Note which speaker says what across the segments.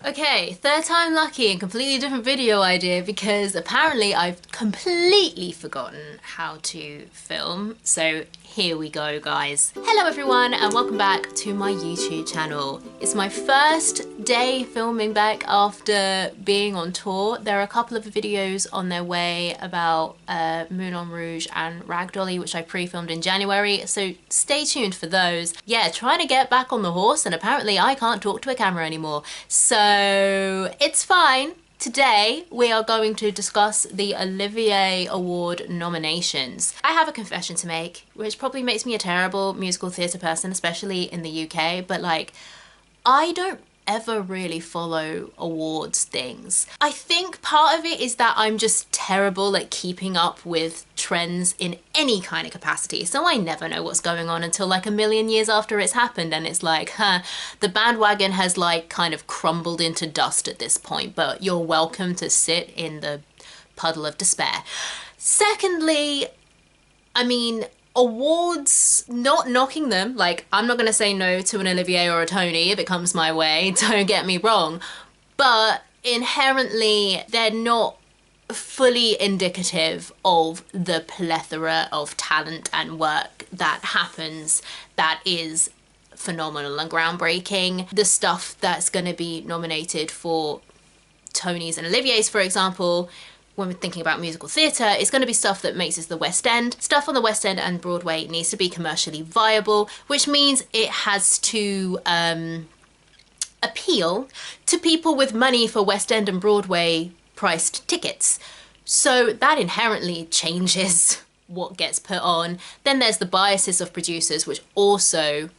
Speaker 1: Okay, third time lucky and completely different video idea because apparently I've completely forgotten how to film. So here we go, guys. Hello everyone and welcome back to my YouTube channel. It's my first day filming back after being on tour. There are a couple of videos on their way about Moulin Rouge and Ragdolly, which I pre-filmed in January, so stay tuned for those. Yeah, trying to get back on the horse, and apparently I can't talk to a camera anymore. So it's fine. Today we are going to discuss the Olivier Award nominations. I have a confession to make, which probably makes me a terrible musical theatre person, especially in the UK, but like, I don't ever really follow awards things. I think part of it is that I'm just terrible at keeping up with trends in any kind of capacity, so I never know what's going on until like a million years after it's happened, and it's like, the bandwagon has like kind of crumbled into dust at this point, but you're welcome to sit in the puddle of despair. Secondly, I mean, awards, not knocking them, like I'm not gonna say no to an Olivier or a Tony if it comes my way, don't get me wrong, but inherently they're not fully indicative of the plethora of talent and work that happens that is phenomenal and groundbreaking. The stuff that's going to be nominated for Tonys and Oliviers, for example, when we're thinking about musical theatre, it's going to be stuff that makes it the West End. Stuff on the West End and Broadway needs to be commercially viable, which means it has to appeal to people with money for West End and Broadway priced tickets. So that inherently changes what gets put on. Then there's the biases of producers, which also,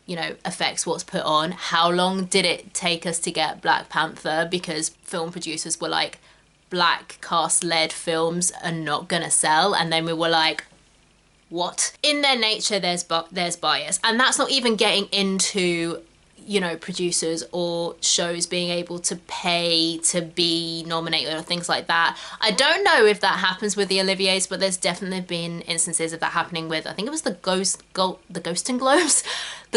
Speaker 1: you know, affects what's put on. How long did it take us to get Black Panther? Because film producers were like, black cast-led films are not gonna sell, and then we were like, what? In their nature, there's bias, and that's not even getting into, you know, producers or shows being able to pay to be nominated or things like that. I don't know if that happens with the Oliviers, but there's definitely been instances of that happening with, I think it was the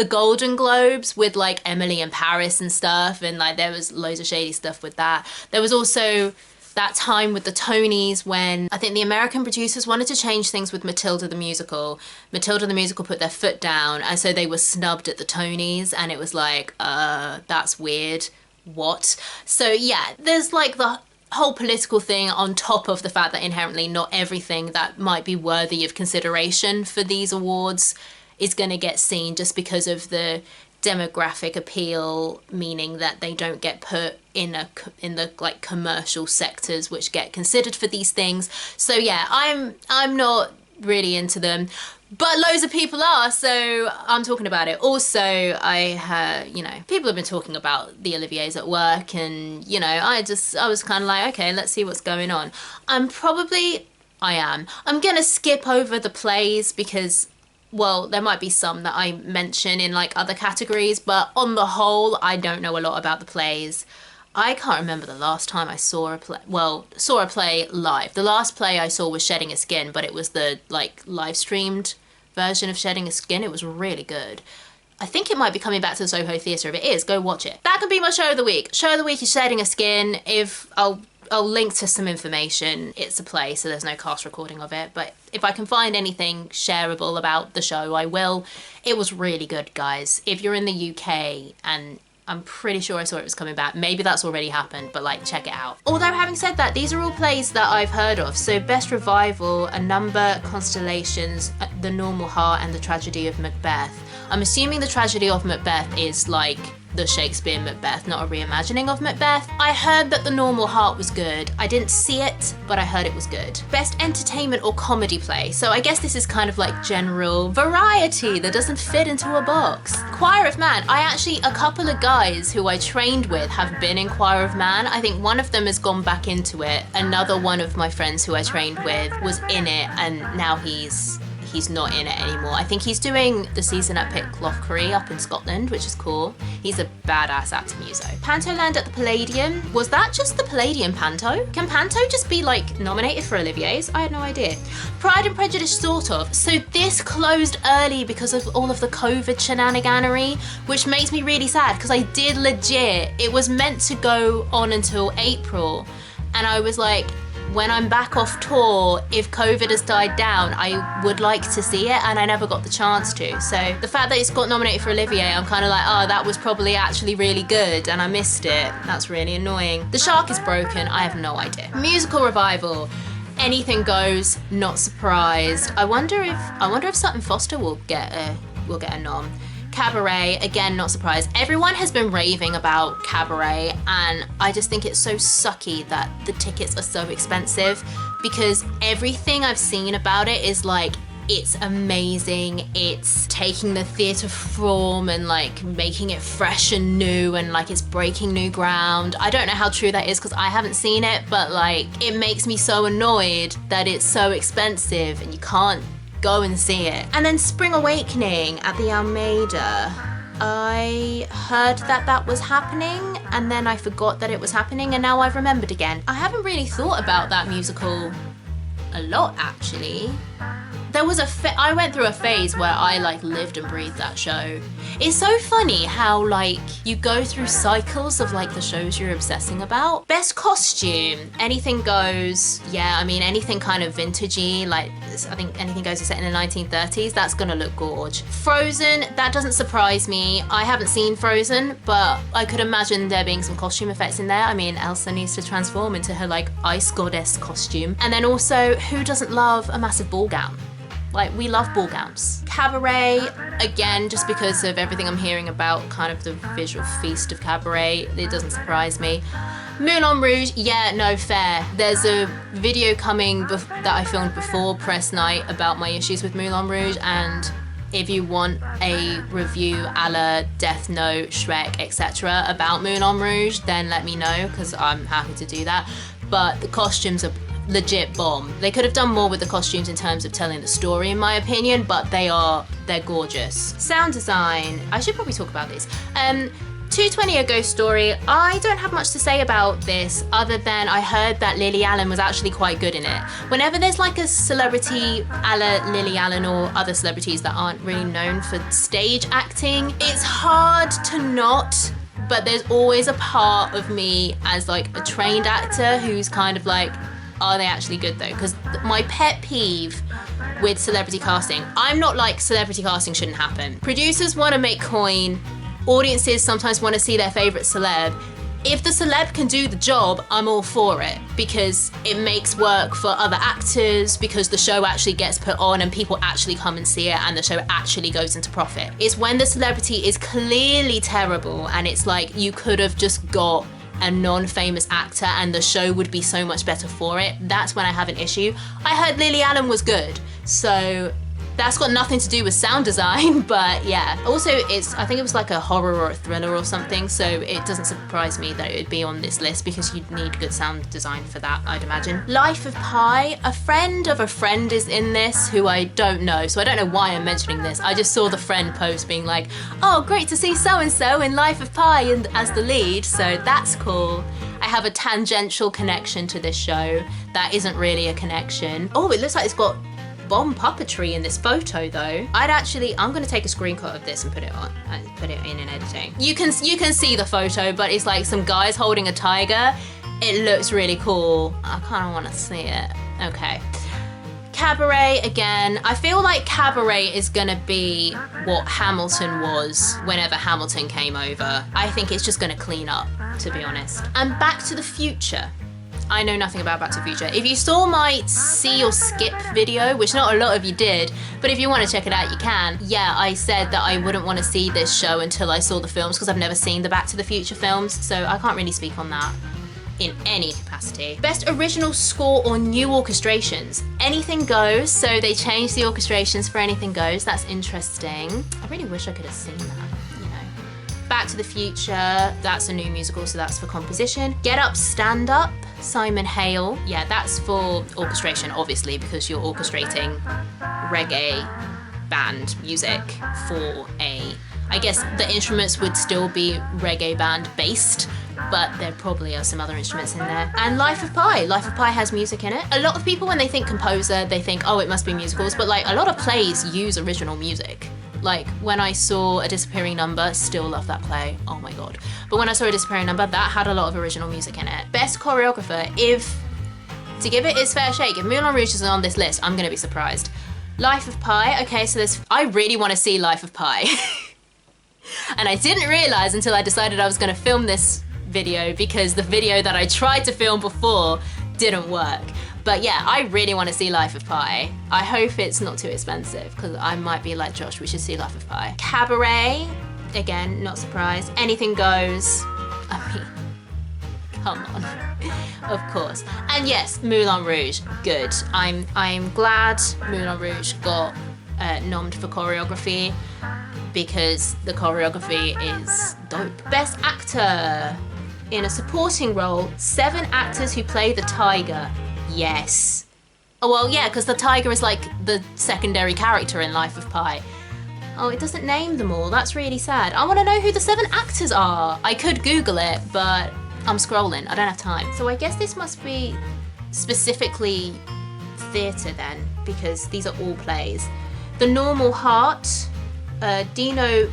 Speaker 1: Golden Globes with like Emily in Paris and stuff, and like there was loads of shady stuff with that. There was also that time with the Tonys when I think the American producers wanted to change things with Matilda the Musical. Matilda the Musical put their foot down, and so they were snubbed at the Tonys, and it was like, that's weird, what? So yeah, there's like the whole political thing on top of the fact that inherently not everything that might be worthy of consideration for these awards is going to get seen just because of the demographic appeal, meaning that they don't get put in the like commercial sectors which get considered for these things. So yeah, I'm not really into them, but loads of people are, so I'm talking about it. Also, you know, people have been talking about the Oliviers at work, and you know, I was kind of like, okay, let's see what's going on. I'm gonna skip over the plays because, well, there might be some that I mention in like other categories, but on the whole, I don't know a lot about the plays. I can't remember the last time I saw a play live. The last play I saw was Shedding a Skin, but it was the like live streamed version of Shedding a Skin. It was really good. I think it might be coming back to the Soho Theatre. If it is, go watch it. That could be my show of the week. Show of the week is Shedding a Skin. I'll link to some information. It's a play, so there's no cast recording of it, but if I can find anything shareable about the show, I will. It was really good, guys. If you're in the UK, and I'm pretty sure I saw it was coming back, maybe that's already happened, but like, check it out. Although having said that, these are all plays that I've heard of. So Best Revival, A Number, Constellations, The Normal Heart, and The Tragedy of Macbeth. I'm assuming The Tragedy of Macbeth is like the Shakespeare Macbeth, not a reimagining of Macbeth. I heard that The Normal Heart was good. I didn't see it, but I heard it was good. Best Entertainment or Comedy Play. So I guess this is kind of like general variety that doesn't fit into a box. Choir of Man. A couple of guys who I trained with have been in Choir of Man. I think one of them has gone back into it. Another one of my friends who I trained with was in it, and now he's he's not in it anymore. I think he's doing the season at Pitlochry up in Scotland, which is cool. He's a badass actor muso. Pantoland at the Palladium. Was that just the Palladium Panto? Can Panto just be like nominated for Olivier's? I had no idea. Pride and Prejudice, sort of. So this closed early because of all of the COVID shenaniganery, which makes me really sad because I did legit, it was meant to go on until April. And I was like, when I'm back off tour, if COVID has died down, I would like to see it, and I never got the chance to. So the fact that it's got nominated for Olivier, I'm kind of like, oh, that was probably actually really good and I missed it. That's really annoying. The Shark is Broken, I have no idea. Musical revival. Anything Goes, not surprised. I wonder if Sutton Foster will get a nom. Cabaret, again, not surprised. Everyone has been raving about Cabaret, and I just think it's so sucky that the tickets are so expensive, because everything I've seen about it is like, it's amazing, it's taking the theatre form and like making it fresh and new, and like it's breaking new ground. I don't know how true that is because I haven't seen it, but like it makes me so annoyed that it's so expensive and you can't go and see it. And then Spring Awakening at the Almeida. I heard that that was happening, and then I forgot that it was happening, and now I've remembered again. I haven't really thought about that musical a lot, actually. There was I went through a phase where I like lived and breathed that show. It's so funny how like you go through cycles of like the shows you're obsessing about. Best costume, Anything Goes. Yeah, I mean anything kind of vintagey, like I think Anything Goes is set in the 1930s. That's gonna look gorge. Frozen, that doesn't surprise me. I haven't seen Frozen, but I could imagine there being some costume effects in there. I mean, Elsa needs to transform into her like ice goddess costume. And then also, who doesn't love a massive ball gown? Like, we love ball gowns. Cabaret, again, just because of everything I'm hearing about kind of the visual feast of Cabaret, it doesn't surprise me. Moulin Rouge, yeah, no, fair. There's a video coming that I filmed before press night about my issues with Moulin Rouge, and if you want a review a la Death Note, Shrek, etc. about Moulin Rouge, then let me know, because I'm happy to do that. But the costumes are legit bomb. They could have done more with the costumes in terms of telling the story, in my opinion, but they're gorgeous. Sound design, I should probably talk about this. 220 A Ghost Story, I don't have much to say about this other than I heard that Lily Allen was actually quite good in it. Whenever there's like a celebrity a la Lily Allen or other celebrities that aren't really known for stage acting, it's hard to not, but there's always a part of me as like a trained actor who's kind of like, are they actually good though? Because my pet peeve with celebrity casting, I'm not like celebrity casting shouldn't happen. Producers want to make coin, audiences sometimes want to see their favourite celeb. If the celeb can do the job, I'm all for it, because it makes work for other actors, because the show actually gets put on and people actually come and see it and the show actually goes into profit. It's when the celebrity is clearly terrible and it's like you could have just got a non-famous actor and the show would be so much better for it. That's when I have an issue. I heard Lily Allen was good, so that's got nothing to do with sound design, but yeah. Also, I think it was like a horror or a thriller or something, so it doesn't surprise me that it would be on this list because you'd need good sound design for that, I'd imagine. Life of Pi, a friend of a friend is in this who I don't know, so I don't know why I'm mentioning this. I just saw the friend post being like, oh, great to see so-and-so in Life of Pi as the lead, so that's cool. I have a tangential connection to this show that isn't really a connection. Oh, it looks like it's got bomb puppetry in this photo though. I'm gonna take a screenshot of this and put it in editing. You can see the photo, but it's like some guys holding a tiger. It looks really cool. I kind of want to see it. Okay. Cabaret, again, I feel like Cabaret is gonna be what Hamilton was whenever Hamilton came over. I think it's just gonna clean up, to be honest. And Back to the Future. I know nothing about Back to the Future. If you saw my see or skip video, which not a lot of you did, but if you want to check it out, you can. Yeah, I said that I wouldn't want to see this show until I saw the films because I've never seen the Back to the Future films, so I can't really speak on that in any capacity. Best original score or new orchestrations. Anything Goes, so they changed the orchestrations for Anything Goes. That's interesting. I really wish I could have seen that. Back to the Future, that's a new musical, so that's for composition. Get Up, Stand Up, Simon Hale. Yeah, that's for orchestration, obviously, because you're orchestrating reggae band music for I guess the instruments would still be reggae band based, but there probably are some other instruments in there. And Life of Pi. Life of Pi has music in it. A lot of people, when they think composer, they think, oh, it must be musicals, but like a lot of plays use original music. Like when I saw A Disappearing Number, still love that play, oh my god. But when I saw A Disappearing Number, that had a lot of original music in it. Best choreographer, to give it its fair shake, if Moulin Rouge is on this list, I'm gonna be surprised. Life of Pi, okay, so I really wanna see Life of Pi. And I didn't realize until I decided I was gonna film this video, because the video that I tried to film before didn't work. But yeah, I really want to see Life of Pi. I hope it's not too expensive, because I might be like Josh, we should see Life of Pi. Cabaret, again, not surprised. Anything Goes. I mean, come on. Of course. And yes, Moulin Rouge, good. I'm glad Moulin Rouge got nommed for choreography, because the choreography is dope. Best Actor. In a supporting role, 7 actors who play the tiger. Yes. Oh, well, yeah, because the tiger is like the secondary character in Life of Pi. Oh, it doesn't name them all. That's really sad. I want to know who the 7 actors are. I could Google it, but I'm scrolling. I don't have time. So I guess this must be specifically theatre then, because these are all plays. The Normal Heart, Dino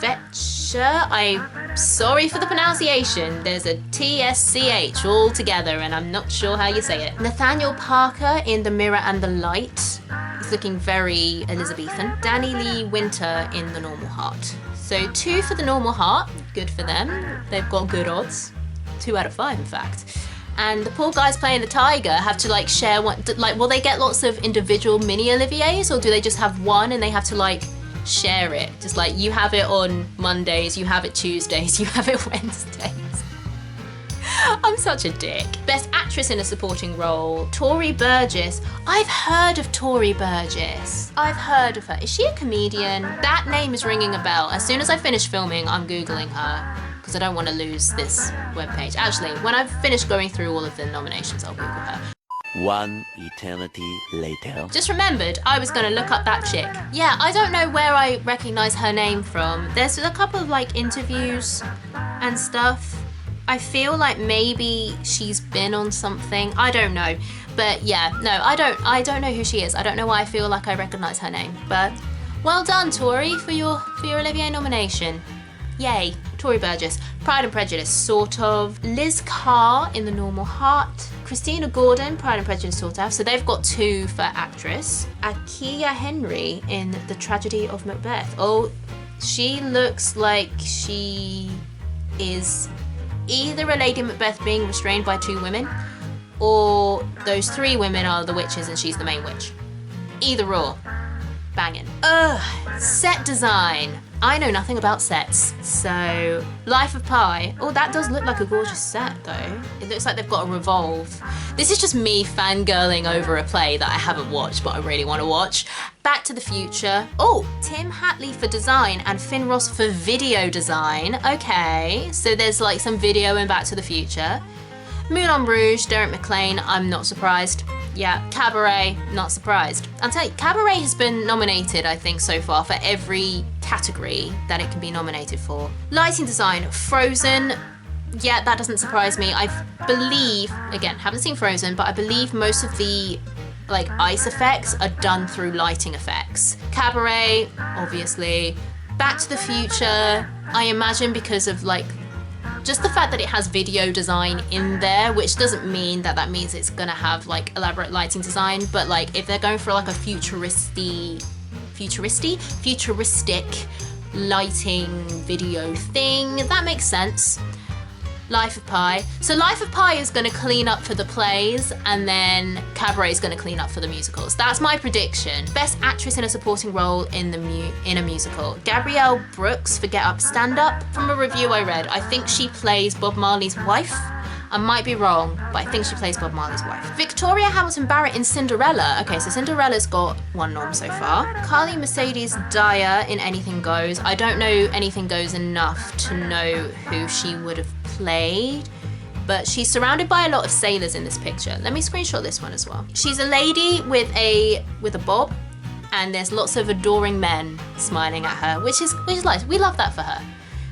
Speaker 1: Fetscher. I'm sorry for the pronunciation. There's a TSCH all together and I'm not sure how you say it. Nathaniel Parker in The Mirror and the Light. He's looking very Elizabethan. Danny Lee Winter in The Normal Heart. So 2 for The Normal Heart. Good for them. They've got good odds. 2 out of 5 in fact. And the poor guys playing the tiger have to like share one, like will they get lots of individual mini Oliviers, or do they just have one and they have to like share it? Just like you have it on Mondays, you have it Tuesdays, you have it Wednesdays. I'm such a dick. Best Actress in a Supporting Role, Tory Burgess. I've heard of Tory Burgess. I've heard of her. Is she a comedian? That name is ringing a bell. As soon as I finish filming, I'm Googling her, because I don't want to lose this webpage. Actually, when I've finished going through all of the nominations, I'll Google her.
Speaker 2: One eternity later.
Speaker 1: Just remembered I was gonna look up that chick. Yeah, I don't know where I recognize her name from. There's a couple of like interviews and stuff. I feel like maybe she's been on something. I don't know. But yeah, no, I don't know who she is. I don't know why I feel like I recognize her name. But well done, Tori, for your Olivier nomination. Yay. Tory Burgess, Pride and Prejudice, sort of. Liz Carr in The Normal Heart. Christina Gordon, Pride and Prejudice, sort of. So they've got 2 for actress. Akia Henry in The Tragedy of Macbeth. Oh, she looks like she is either a Lady Macbeth being restrained by 2 women, or those 3 women are the witches and she's the main witch. Either or. Banging. Ugh, set design. I know nothing about sets, so Life of Pi. Oh, that does look like a gorgeous set though. It looks like they've got a revolve. This is just me fangirling over a play that I haven't watched but I really want to watch. Back to the Future. Oh, Tim Hatley for design and Finn Ross for video design. Okay, so there's like some video in Back to the Future. Moulin Rouge, Derek McLean, I'm not surprised. Yeah, Cabaret, not surprised. I'll tell you, Cabaret has been nominated, I think, so far for every category that it can be nominated for. Lighting design, Frozen. Yeah, that doesn't surprise me. I believe, again, haven't seen Frozen, but I believe most of the like ice effects are done through lighting effects. Cabaret, obviously. Back to the Future, I imagine because of like just the fact that it has video design in there, which doesn't mean that means it's gonna have like elaborate lighting design, but like if they're going for like a futuristic lighting video thing, that makes sense. Life of Pi. So Life of Pi is gonna clean up for the plays, and then Cabaret is gonna clean up for the musicals. That's my prediction. Best Actress in a Supporting Role in a Musical. Gabrielle Brooks for Get Up, Stand Up. From a review I read, I think she plays Bob Marley's wife. I might be wrong, but I think she plays Bob Marley's wife. Victoria Hamilton Barrett in Cinderella. Okay, so Cinderella's got 1 nom so far. Carly Mercedes Dyer in Anything Goes. I don't know Anything Goes enough to know who she would have played, but she's surrounded by a lot of sailors in this picture. Let me screenshot this one as well. She's a lady with a bob, and there's lots of adoring men smiling at her, which is nice. We love that for her.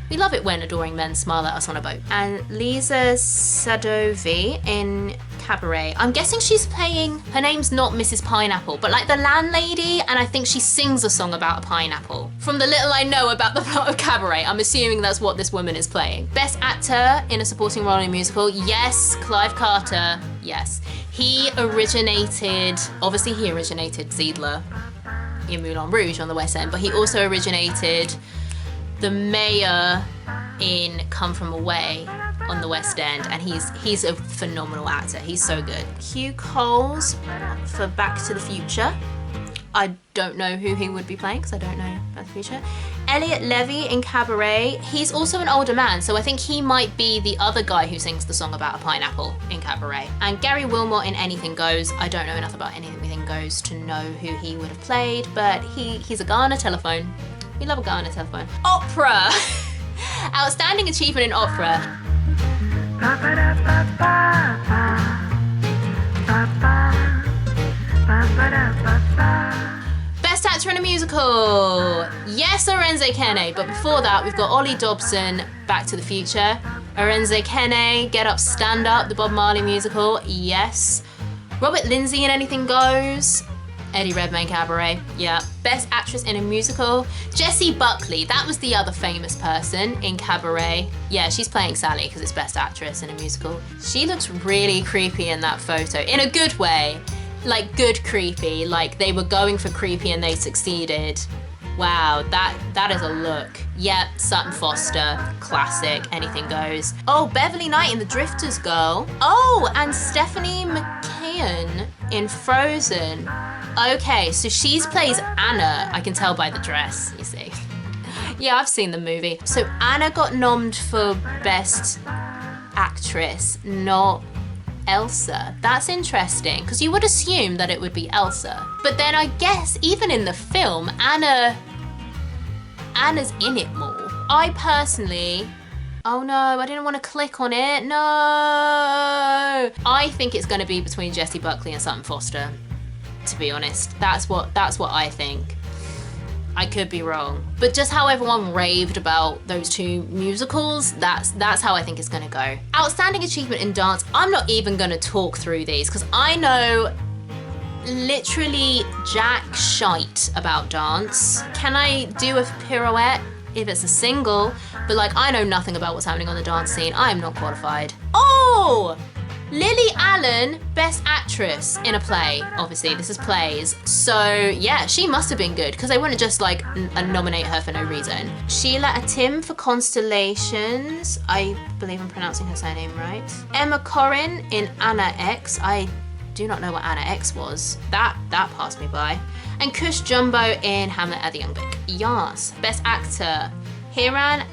Speaker 1: We love it when adoring men smile at us on a boat. And Lisa Sadovi in Cabaret. I'm guessing she's playing, her name's not Mrs. Pineapple, but like the landlady, and I think she sings a song about a pineapple. From the little I know about the plot of Cabaret, I'm assuming that's what this woman is playing. Best actor in a supporting role in a musical, yes, Clive Carter, yes. Obviously he originated Ziedler in Moulin Rouge on the West End, but he also originated the mayor in Come From Away on the West End, and he's a phenomenal actor. He's so good. Hugh Coles for Back to the Future. I don't know who he would be playing because I don't know Back to the Future. Elliot Levy in Cabaret. He's also an older man, so I think he might be the other guy who sings the song about a pineapple in Cabaret. And Gary Wilmot in Anything Goes. I don't know enough about Anything Goes to know who he would have played, but he's a guy on a telephone. We love a guy on a telephone. Opera! Outstanding achievement in opera. Best actor in a musical. Yes, Orenze Kene. But before that, we've got Ollie Dobson, Back to the Future. Orenze Kene, Get Up, Stand Up, the Bob Marley musical. Yes. Robert Lindsay in Anything Goes. Eddie Redmayne, Cabaret, yeah. Best actress in a musical, Jessie Buckley. That was the other famous person in Cabaret. Yeah, she's playing Sally because it's best actress in a musical. She looks really creepy in that photo, in a good way. Like good creepy, like they were going for creepy and they succeeded. Wow, that is a look. Yep, Sutton Foster, classic, Anything Goes. Oh, Beverly Knight in The Drifters Girl. Oh, and Stephanie McKeon in Frozen. Okay, so she plays Anna. I can tell by the dress, you see. Yeah, I've seen the movie. So Anna got nommed for Best Actress, not Elsa. That's interesting, because you would assume that it would be Elsa. But then I guess even in the film, Anna's in it more. I personally, oh no, I didn't want to click on it, no. I think it's going to be between Jessie Buckley and Sutton Foster, to be honest. That's what I think. I could be wrong, but just how everyone raved about those two musicals, that's how I think it's gonna go. Outstanding achievement in dance, I'm not even gonna talk through these because I know literally jack shite about dance. Can I do a pirouette if it's a single? But like, I know nothing about what's happening on the dance scene. I am not qualified. Oh! Lily Allen, Best Actress in a play. Obviously, this is plays. So yeah, she must have been good because they wouldn't just like nominate her for no reason. Sheila Atim for Constellations. I believe I'm pronouncing her surname right. Emma Corrin in Anna X. I do not know what Anna X was. That passed me by. And Kush Jumbo in Hamlet at the Young Vic. Yes. Best Actor. Hiran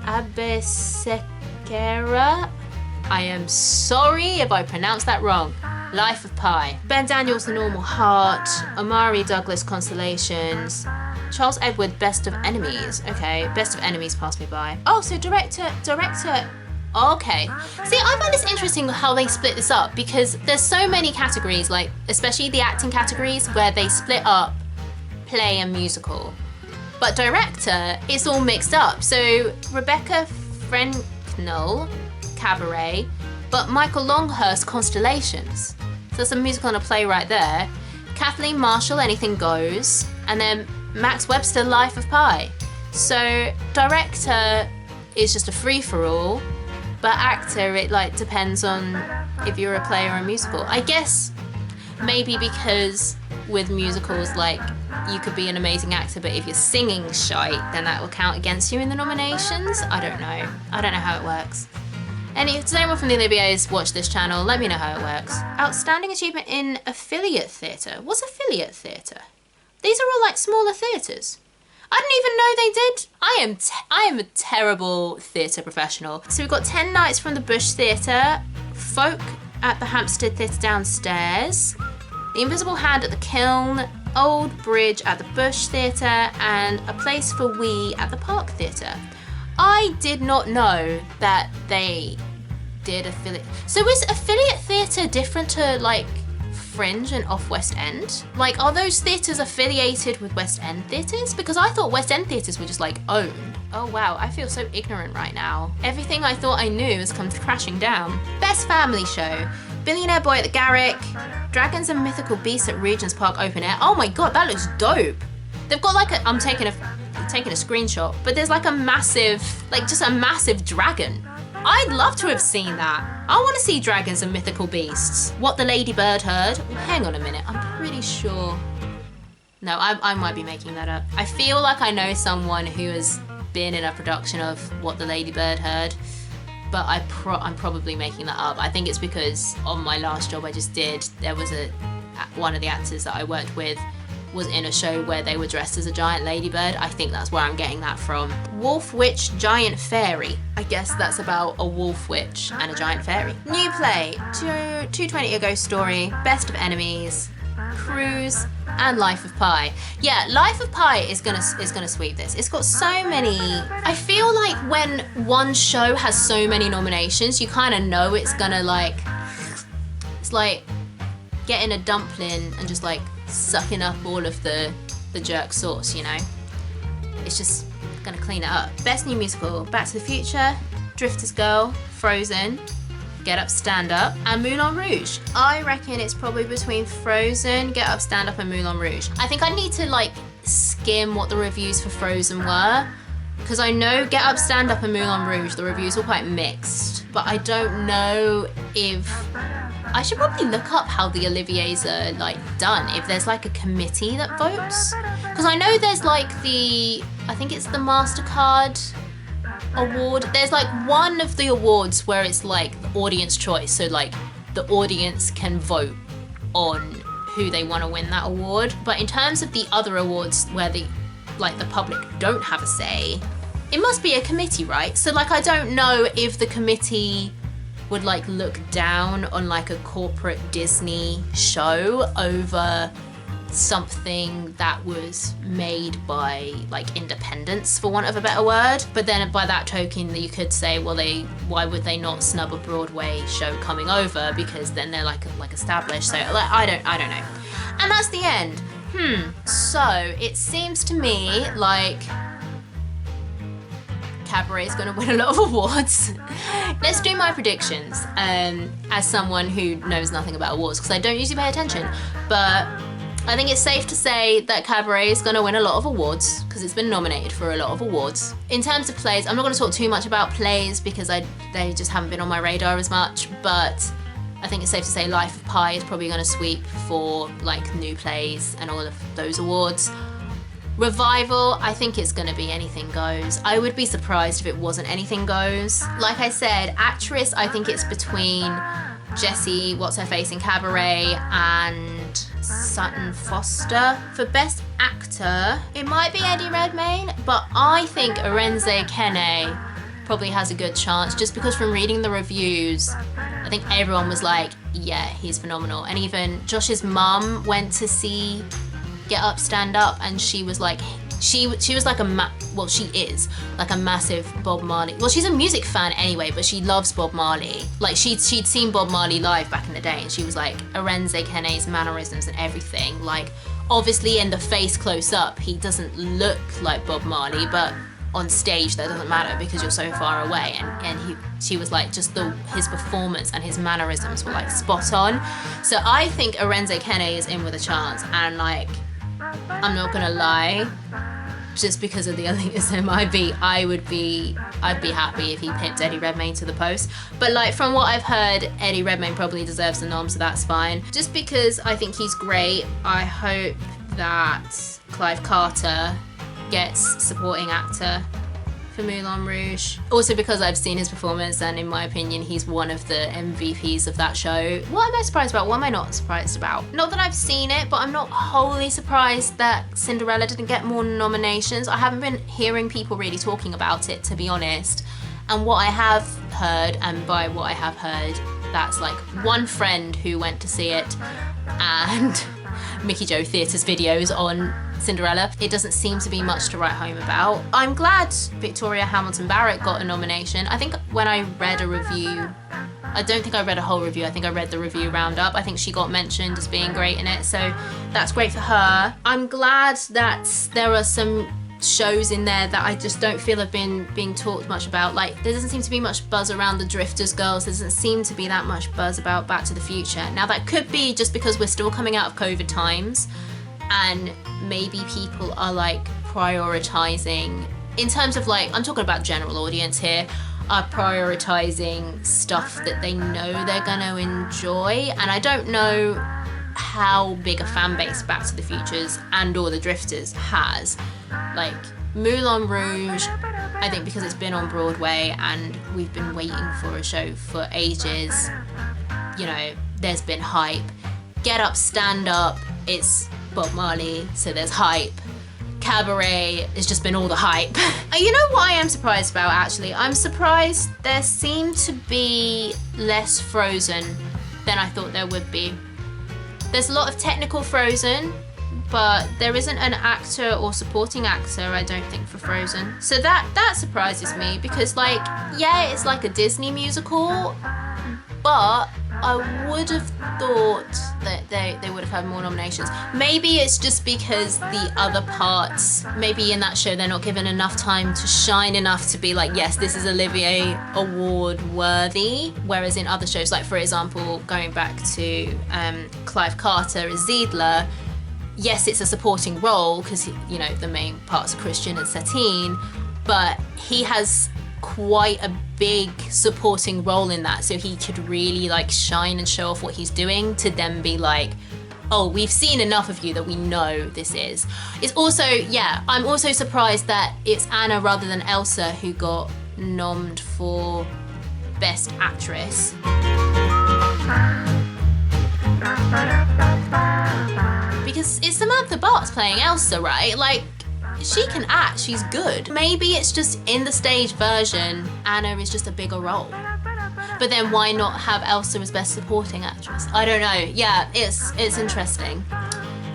Speaker 1: Abeysekera. I am sorry if I pronounced that wrong. Life of Pi. Ben Daniels, The Normal Heart. Omari Douglas, Constellations. Charles Edward, Best of Enemies. Okay, Best of Enemies passed me by. Oh, so director. Okay. See, I find this interesting how they split this up because there's so many categories, like especially the acting categories where they split up play and musical. But director, it's all mixed up. So Rebecca Frenkenel, Cabaret, but Michael Longhurst, Constellations. So there's a musical and a play right there. Kathleen Marshall, Anything Goes, and then Max Webster, Life of Pi. So director is just a free-for-all, but actor, it like depends on if you're a play or a musical. I guess maybe because with musicals, like you could be an amazing actor, but if you're singing shite, then that will count against you in the nominations. I don't know how it works. And if anyone from the Oliviers watch this channel, let me know how it works. Outstanding achievement in affiliate theatre. What's affiliate theatre? These are all like smaller theatres. I didn't even know they did. I am a terrible theatre professional. So we've got 10 Nights from the Bush Theatre, Folk at the Hampstead Theatre downstairs, The Invisible Hand at the Kiln, Old Bridge at the Bush Theatre, and A Place for We at the Park Theatre. I did not know that they did affiliate. So is affiliate theatre different to like Fringe and off West End? Like, are those theatres affiliated with West End theatres? Because I thought West End theatres were just like owned. Oh wow, I feel so ignorant right now. Everything I thought I knew has come crashing down. Best family show. Billionaire Boy at the Garrick, Dragons and Mythical Beasts at Regent's Park Open Air. Oh my god, that looks dope. They've got like I'm taking a screenshot, but there's like a massive, like just a massive dragon. I'd love to have seen that. I want to see Dragons and Mythical Beasts. What the Lady Bird Heard. Hang on a minute, I'm pretty sure. No, I might be making that up. I feel like I know someone who has been in a production of What the Lady Bird Heard, but I'm probably making that up. I think it's because on my last job I just did, there was one of the actors that I worked with was in a show where they were dressed as a giant ladybird. I think that's where I'm getting that from. Wolf Witch Giant Fairy. I guess that's about a wolf witch and a giant fairy. New play, 220 A Ghost Story, Best of Enemies, Cruise, and Life of Pi. Yeah, Life of Pi is gonna sweep this. It's got so many. I feel like when one show has so many nominations, you kind of know it's gonna like. It's like getting a dumpling and just like sucking up all of the jerk sauce, you know? It's just gonna clean it up. Best new musical, Back to the Future, Drifter's Girl, Frozen, Get Up, Stand Up, and Moulin Rouge. I reckon it's probably between Frozen, Get Up, Stand Up, and Moulin Rouge. I think I need to like skim what the reviews for Frozen were, because I know Get Up, Stand Up, and Moulin Rouge, the reviews were quite mixed, but I don't know if... I should probably look up how the Oliviers are like done, if there's like a committee that votes. Because I know there's like I think it's the MasterCard award. There's like one of the awards where it's like the audience choice. So like the audience can vote on who they want to win that award. But in terms of the other awards where the public don't have a say, it must be a committee, right? So like I don't know if the committee would like look down on like a corporate Disney show over something that was made by like independents, for want of a better word. But then by that token, you could say, well, why would they not snub a Broadway show coming over, because then they're like established. So like I don't know. And that's the end. So it seems to me like Cabaret is going to win a lot of awards. Let's do my predictions as someone who knows nothing about awards, because I don't usually pay attention, but I think it's safe to say that Cabaret is going to win a lot of awards because it's been nominated for a lot of awards. In terms of plays, I'm not going to talk too much about plays because they just haven't been on my radar as much, but I think it's safe to say Life of Pi is probably going to sweep for like new plays and all of those awards. Revival, I think it's going to be Anything Goes. I would be surprised if it wasn't Anything Goes. Like I said, actress, I think it's between Jessie, What's-Her-Face in Cabaret, and Sutton Foster. For Best Actor, it might be Eddie Redmayne, but I think Arenze Kene probably has a good chance, just because from reading the reviews, I think everyone was like, yeah, he's phenomenal. And even Josh's mum went to see Get Up, Stand Up, and she was like, she was like she is like a massive Bob Marley. Well, she's a music fan anyway, but she loves Bob Marley. Like she'd seen Bob Marley live back in the day, and she was like, Arenze Kene's mannerisms and everything. Like obviously in the face close up, he doesn't look like Bob Marley, but on stage that doesn't matter because you're so far away. And she was like, just his performance and his mannerisms were like spot on. So I think Arenze Kene is in with a chance, and like, I'm not gonna lie, just because of the elitism, I'd be happy if he picked Eddie Redmayne to the post. But like from what I've heard, Eddie Redmayne probably deserves the nom, so that's fine. Just because I think he's great, I hope that Clive Carter gets supporting actor for Moulin Rouge. Also because I've seen his performance, and in my opinion, he's one of the MVPs of that show. What am I surprised about? What am I not surprised about? Not that I've seen it, but I'm not wholly surprised that Cinderella didn't get more nominations. I haven't been hearing people really talking about it, to be honest. And what I have heard, and by what I have heard, that's like one friend who went to see it and Mickey Joe Theatre's videos on Cinderella. It doesn't seem to be much to write home about. I'm glad Victoria Hamilton Barrett got a nomination. I think when I read a review I don't think I read a whole review. I think I read the review roundup. I think she got mentioned as being great in it, so that's great for her. I'm glad that there are some shows in there that I just don't feel have been being talked much about. Like, there doesn't seem to be much buzz around the Drifters girls. There doesn't seem to be that much buzz about Back to the Future. Now, that could be just because we're still coming out of COVID times, and maybe people are like prioritizing, in terms of like, I'm talking about general audience here, are prioritizing stuff that they know they're gonna enjoy. And I don't know how big a fan base Back to the Futures and or the Drifters has. Like Moulin Rouge, I think because it's been on Broadway and we've been waiting for a show for ages, you know, there's been hype. Get Up, Stand Up, it's Bob Marley, so there's hype. Cabaret, it's just been all the hype. You know what I am surprised about, actually? I'm surprised there seemed to be less Frozen than I thought there would be. There's a lot of technical Frozen, but there isn't an actor or supporting actor, I don't think, for Frozen. So that surprises me, because like, yeah, it's like a Disney musical, but I would have thought that they would have had more nominations. Maybe it's just because the other parts, maybe in that show they're not given enough time to shine enough to be like, yes, this is Olivier Award worthy. Whereas in other shows, like for example, going back to Clive Carter as Ziedler, yes, it's a supporting role because, you know, the main parts are Christian and Satine, but he has quite a big supporting role in that, so he could really like shine and show off what he's doing to then be like, oh, we've seen enough of you that we know this is. It's also, yeah, I'm also surprised that it's Anna rather than Elsa who got nommed for Best Actress. Because it's Samantha Bart's playing Elsa, right? Like, she can act, she's good. Maybe it's just in the stage version, Anna is just a bigger role. But then why not have Elsa as Best Supporting Actress? I don't know. Yeah, it's interesting.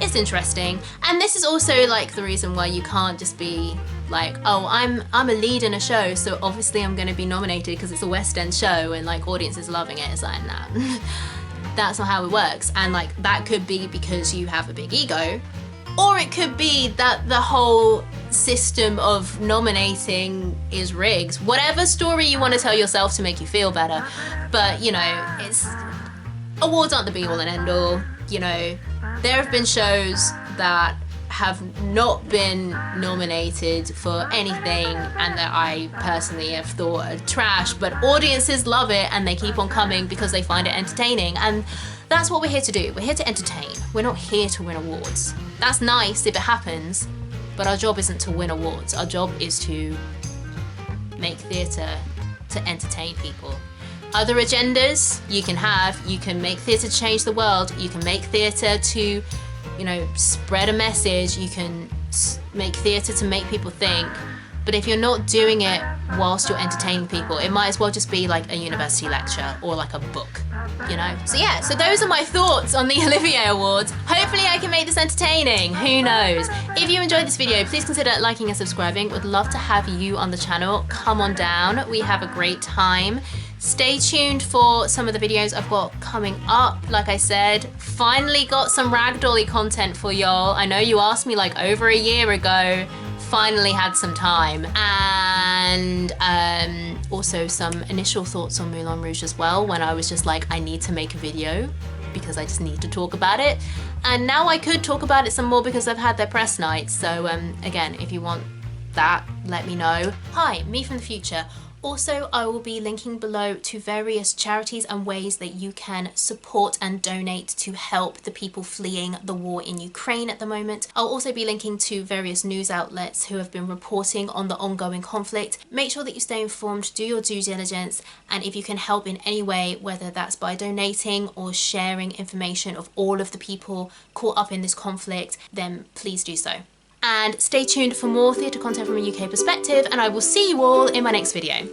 Speaker 1: It's interesting. And this is also like the reason why you can't just be like, oh, I'm a lead in a show, so obviously I'm gonna be nominated because it's a West End show and like audiences loving it. It's like, nah. That's not how it works. And like, that could be because you have a big ego, or it could be that the whole system of nominating is rigged. Whatever story you want to tell yourself to make you feel better. But, you know, awards aren't the be all and end all. You know, there have been shows that have not been nominated for anything and that I personally have thought are trash, but audiences love it and they keep on coming because they find it entertaining. And that's what we're here to do. We're here to entertain. We're not here to win awards. That's nice if it happens, but our job isn't to win awards. Our job is to make theatre to entertain people. Other agendas you can have. You can make theatre to change the world. You can make theatre to, you know, spread a message. You can make theatre to make people think. But if you're not doing it whilst you're entertaining people, it might as well just be like a university lecture or like a book, you know? So yeah, so those are my thoughts on the Olivier Awards. Hopefully I can make this entertaining, who knows? If you enjoyed this video, please consider liking and subscribing. Would love to have you on the channel. Come on down, we have a great time. Stay tuned for some of the videos I've got coming up. Like I said, finally got some ragdolly content for y'all. I know you asked me like over a year ago. Finally had some time, and also some initial thoughts on Moulin Rouge as well, when I was just like, I need to make a video because I just need to talk about it. And now I could talk about it some more because I've had their press night. So again, if you want that, let me know. Hi, me from the future. Also, I will be linking below to various charities and ways that you can support and donate to help the people fleeing the war in Ukraine at the moment. I'll also be linking to various news outlets who have been reporting on the ongoing conflict. Make sure that you stay informed, do your due diligence, and if you can help in any way, whether that's by donating or sharing information of all of the people caught up in this conflict, then please do so. And stay tuned for more theatre content from a UK perspective, and I will see you all in my next video.